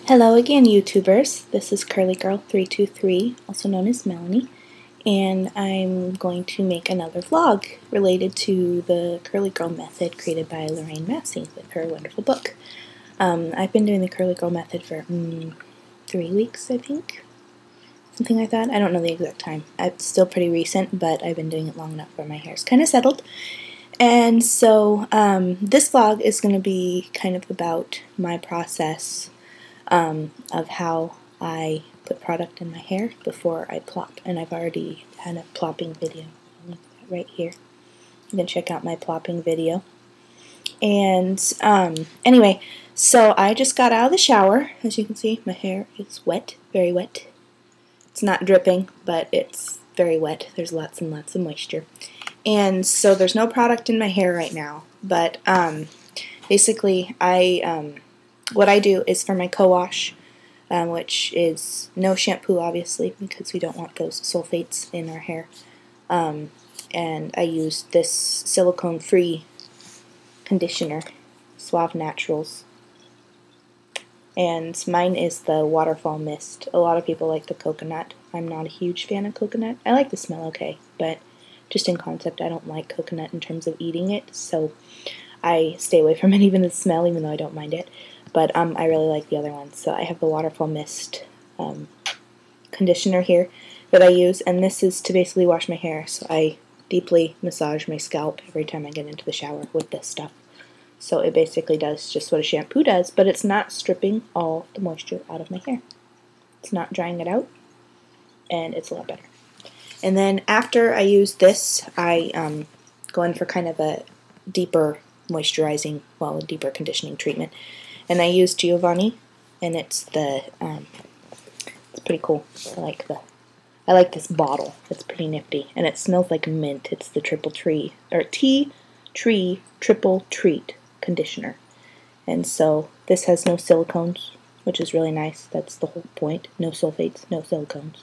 Hello again, YouTubers. This is Curly Girl 323, also known as Melanie, and I'm going to make another vlog related to the Curly Girl method created by Lorraine Massey with her wonderful book. I've been doing the Curly Girl method for 3 weeks, I think, something like that. I don't know the exact time. It's still pretty recent, but I've been doing it long enough where my hair's kind of settled. And so this vlog is going to be kind of about my process of how I put product in my hair before I plop. And I've already had a plopping video right here. You can check out my plopping video. And anyway, so I just got out of the shower. As you can see, my hair is wet, very wet. It's not dripping, but it's very wet. There's lots and lots of moisture. And so there's no product in my hair right now, but basically what I do is for my co-wash, which is no shampoo obviously because we don't want those sulfates in our hair, and I use this silicone-free conditioner, Suave Naturals, and mine is the waterfall mist. A lot of people like the coconut. I'm not a huge fan of coconut. I like the smell okay, but just in concept I don't like coconut in terms of eating it, so I stay away from it, even the smell, even though I don't mind it. But I really like the other ones. So I have the waterfall mist conditioner here that I use, and this is to basically wash my hair. So I deeply massage my scalp every time I get into the shower with this stuff. So it basically does just what a shampoo does, but it's not stripping all the moisture out of my hair. It's not drying it out, and it's a lot better. And then after I use this, I go in for kind of a deeper moisturizing, well, a deeper conditioning treatment. And I use Giovanni, and it's the it's pretty cool. I like this bottle. It's pretty nifty, and it smells like mint. It's the tea tree triple treat conditioner. And so this has no silicones, which is really nice. That's the whole point. No sulfates, no silicones.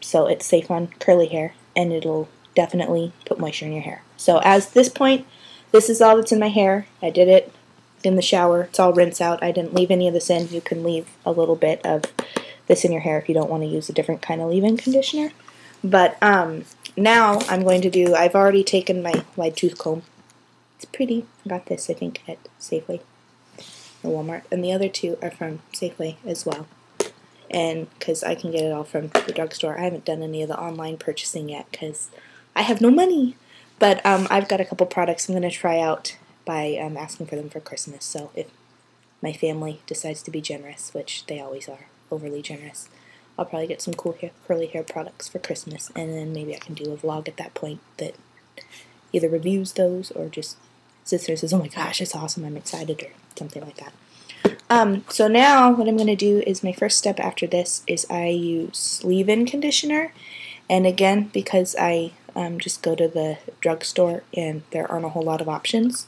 So it's safe on curly hair, and it'll definitely put moisture in your hair. So as this point, this is all that's in my hair. I did it in the shower. It's all rinse out. I didn't leave any of this in. You can leave a little bit of this in your hair if you don't want to use a different kind of leave-in conditioner. But now I'm going to do, I've already taken my wide tooth comb. It's pretty. I got this, I think, at Safeway or Walmart. And the other two are from Safeway as well. And because I can get it all from the drugstore. I haven't done any of the online purchasing yet because I have no money. But I've got a couple products I'm going to try out by asking for them for Christmas. So if my family decides to be generous, which they always are, overly generous, I'll probably get some cool curly hair products for Christmas, and then maybe I can do a vlog at that point that either reviews those or just sits there and says, oh my gosh, it's awesome, I'm excited, or something like that. So now what I'm going to do is my first step after this is I use leave-in conditioner, and again, because I just go to the drugstore and there aren't a whole lot of options,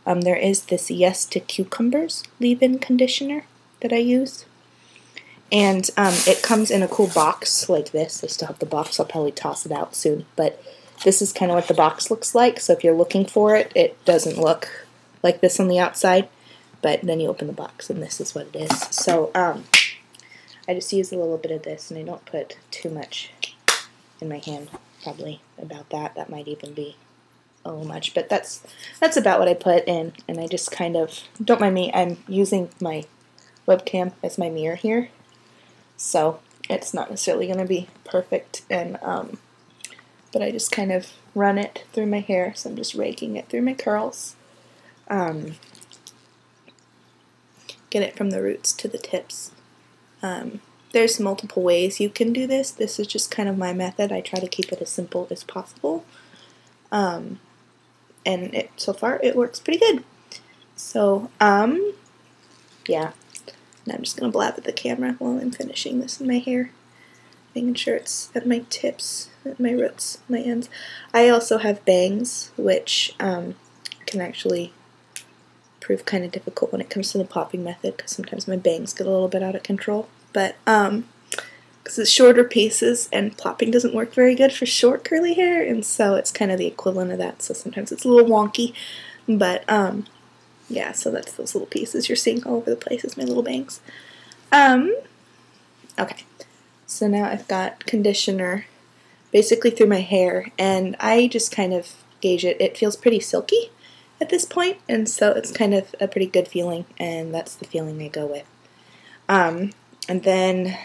there is this Yes to Cucumbers leave-in conditioner that I use. And it comes in a cool box like this. I still have the box. I'll probably toss it out soon. But this is kind of what the box looks like. So if you're looking for it, it doesn't look like this on the outside. But then you open the box and this is what it is. So I just use a little bit of this, and I don't put too much in my hand. Probably about that. That might even be a little much, but that's about what I put in, and I just kind of, don't mind me, I'm using my webcam as my mirror here, so it's not necessarily going to be perfect, and but I just kind of run it through my hair, so I'm just raking it through my curls, get it from the roots to the tips. There's multiple ways you can do this. This is just kind of my method. I try to keep it as simple as possible. And so far it works pretty good. So, yeah. And I'm just going to blab at the camera while I'm finishing this in my hair. Making sure it's at my tips, at my roots, my ends. I also have bangs, which can actually prove kind of difficult when it comes to the popping method, because sometimes my bangs get a little bit out of control. But, because it's shorter pieces, and plopping doesn't work very good for short curly hair, and so it's kind of the equivalent of that, so sometimes it's a little wonky, but yeah, so that's those little pieces you're seeing all over the place is my little bangs. Okay, so now I've got conditioner basically through my hair, and I just kind of gauge it. It feels pretty silky at this point, and so it's kind of a pretty good feeling, and that's the feeling I go with. And then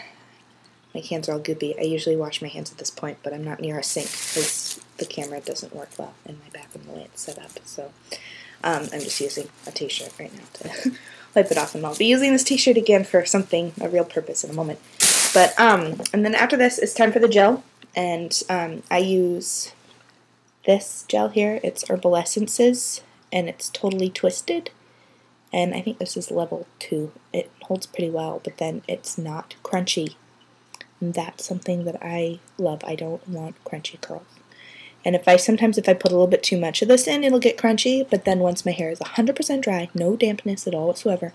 my hands are all goopy. I usually wash my hands at this point, but I'm not near a sink because the camera doesn't work well in my bathroom the way it's set up. So I'm just using a t-shirt right now to wipe it off, and I'll be using this t-shirt again for something, a real purpose in a moment. But and then after this, it's time for the gel, and I use this gel here. It's Herbal Essences, and it's totally twisted. And I think this is level 2. It holds pretty well, but then it's not crunchy. And that's something that I love. I don't want crunchy curls. And sometimes if I put a little bit too much of this in, it'll get crunchy, but then once my hair is 100% dry, no dampness at all whatsoever,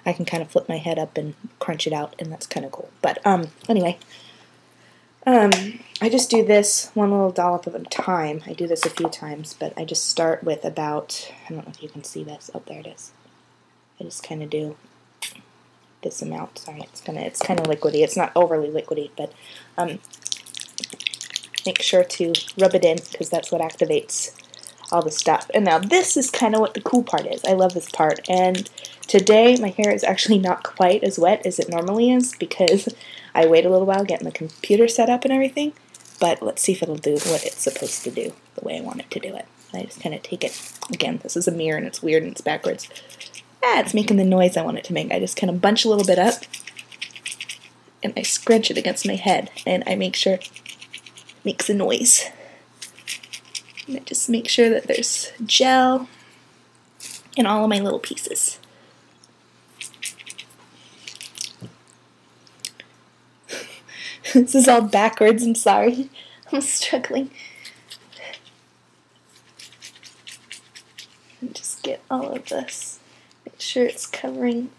I can kind of flip my head up and crunch it out, and that's kind of cool. But anyway, I just do this one little dollop at a time. I do this a few times, but I just start with about, I don't know if you can see this. Oh, there it is. I just kind of do this amount. Sorry, it's kind of liquidy. It's not overly liquidy, but make sure to rub it in because that's what activates all the stuff. And now this is kind of what the cool part is. I love this part. And today my hair is actually not quite as wet as it normally is because I wait a little while getting the computer set up and everything. But let's see if it'll do what it's supposed to do the way I want it to do it. I just kind of take it. Again, this is a mirror and it's weird and it's backwards. It's making the noise I want it to make. I just kind of bunch a little bit up and I scrunch it against my head and I make sure it makes a noise. And I just make sure that there's gel in all of my little pieces. This is all backwards, I'm sorry. I'm struggling. And just get all of this. Make sure it's covering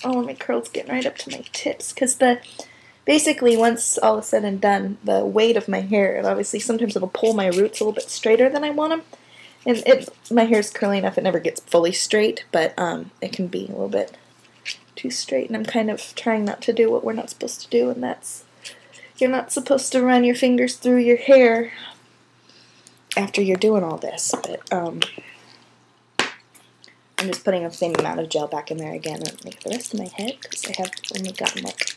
all of my curls, getting right up to my tips, because basically once all is said and done, the weight of my hair, and obviously sometimes it'll pull my roots a little bit straighter than I want them, and my hair's curly enough it never gets fully straight, but it can be a little bit too straight, and I'm kind of trying not to do what we're not supposed to do, and that's, you're not supposed to run your fingers through your hair after you're doing all this, but I'm just putting the same amount of gel back in there again and make the rest of my head because I have only gotten like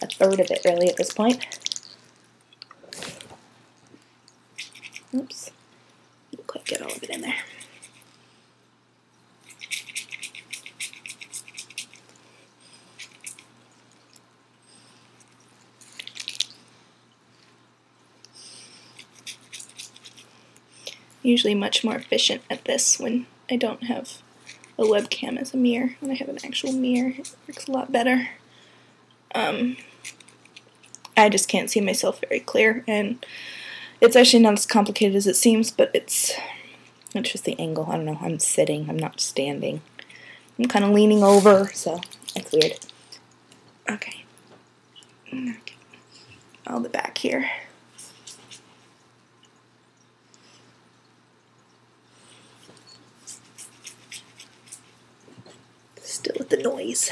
a third of it really at this point. Oops. Didn't quite get all of it in there. Usually much more efficient at this when I don't have a webcam as a mirror. When I have an actual mirror, it works a lot better. I just can't see myself very clear, and it's actually not as complicated as it seems, but it's just the angle. I don't know, I'm sitting, I'm not standing. I'm kind of leaning over, so it's weird. Okay. All the back here. Still with the noise.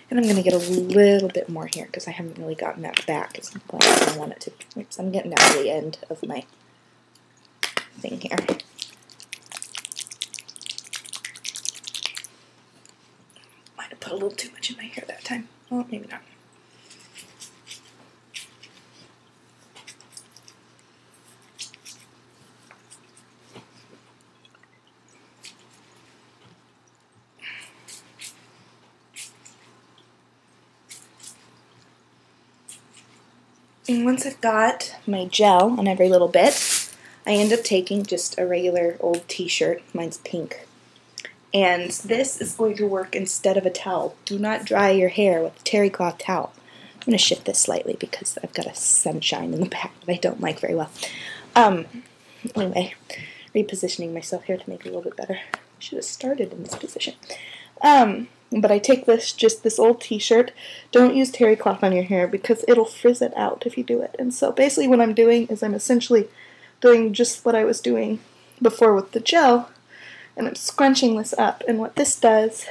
And I'm going to get a little bit more here because I haven't really gotten that back as well as I want it to. Oops, I'm getting down to the end of my thing here. Might have put a little too much in my hair that time. Oh, maybe not. And once I've got my gel on every little bit, I end up taking just a regular old t-shirt. Mine's pink. And this is going to work instead of a towel. Do not dry your hair with a terry cloth towel. I'm going to shift this slightly because I've got a sunshine in the back that I don't like very well. Anyway, repositioning myself here to make it a little bit better. I should have started in this position. But I take this old t-shirt. Don't use terry cloth on your hair because it'll frizz it out if you do it. And so basically what I'm doing is I'm essentially doing just what I was doing before with the gel, and I'm scrunching this up. And what this does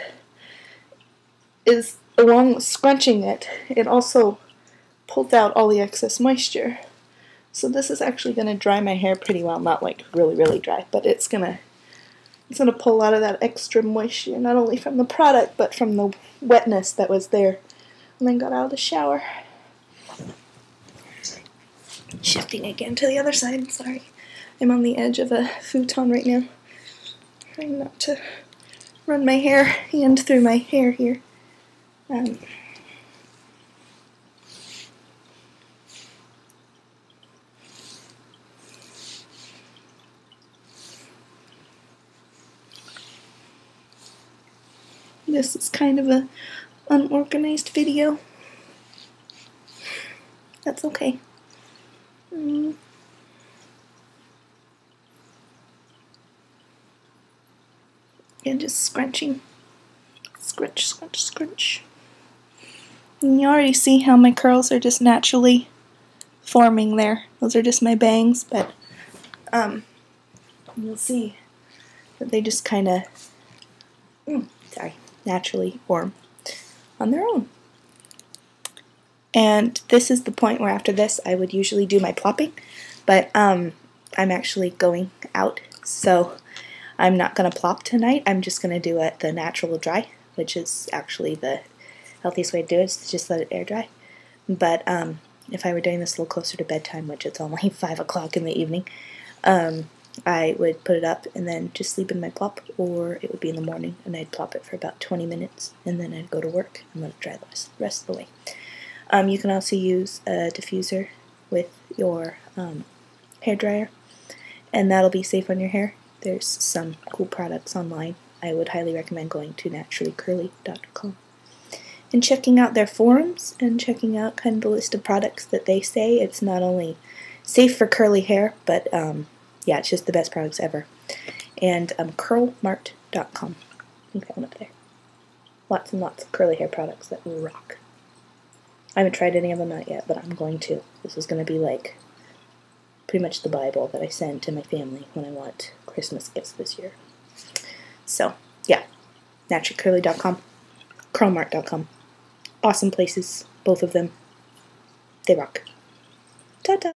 is along with scrunching it, it also pulled out all the excess moisture. So this is actually going to dry my hair pretty well, not like really, really dry, but it's gonna pull out of that extra moisture, not only from the product, but from the wetness that was there when I got out of the shower. Shifting again to the other side, sorry. I'm on the edge of a futon right now. Trying not to run my hand through my hair here. This is kind of a unorganized video. That's okay. And just scrunching. Scrunch, scrunch, scrunch. And you already see how my curls are just naturally forming there. Those are just my bangs, but you'll see that they just kind of, naturally form on their own. And this is the point where after this I would usually do my plopping, but I'm actually going out, so I'm not going to plop tonight. I'm just going to do it the natural dry, which is actually the healthiest way to do it, is to just let it air dry. But if I were doing this a little closer to bedtime, which it's only 5 o'clock in the evening, I would put it up and then just sleep in my plop, or it would be in the morning and I'd plop it for about 20 minutes and then I'd go to work and let it dry the rest of the way. You can also use a diffuser with your hair dryer, and that'll be safe on your hair. There's some cool products online. I would highly recommend going to naturallycurly.com and checking out their forums and checking out kind of the list of products that they say. It's not only safe for curly hair, but yeah, it's just the best products ever. And curlmart.com. I think that one up there. Lots and lots of curly hair products that rock. I haven't tried any of them out yet, but I'm going to. This is going to be like pretty much the Bible that I send to my family when I want Christmas gifts this year. So, yeah. naturallycurly.com, curlmart.com. Awesome places, both of them. They rock. Ta-ta!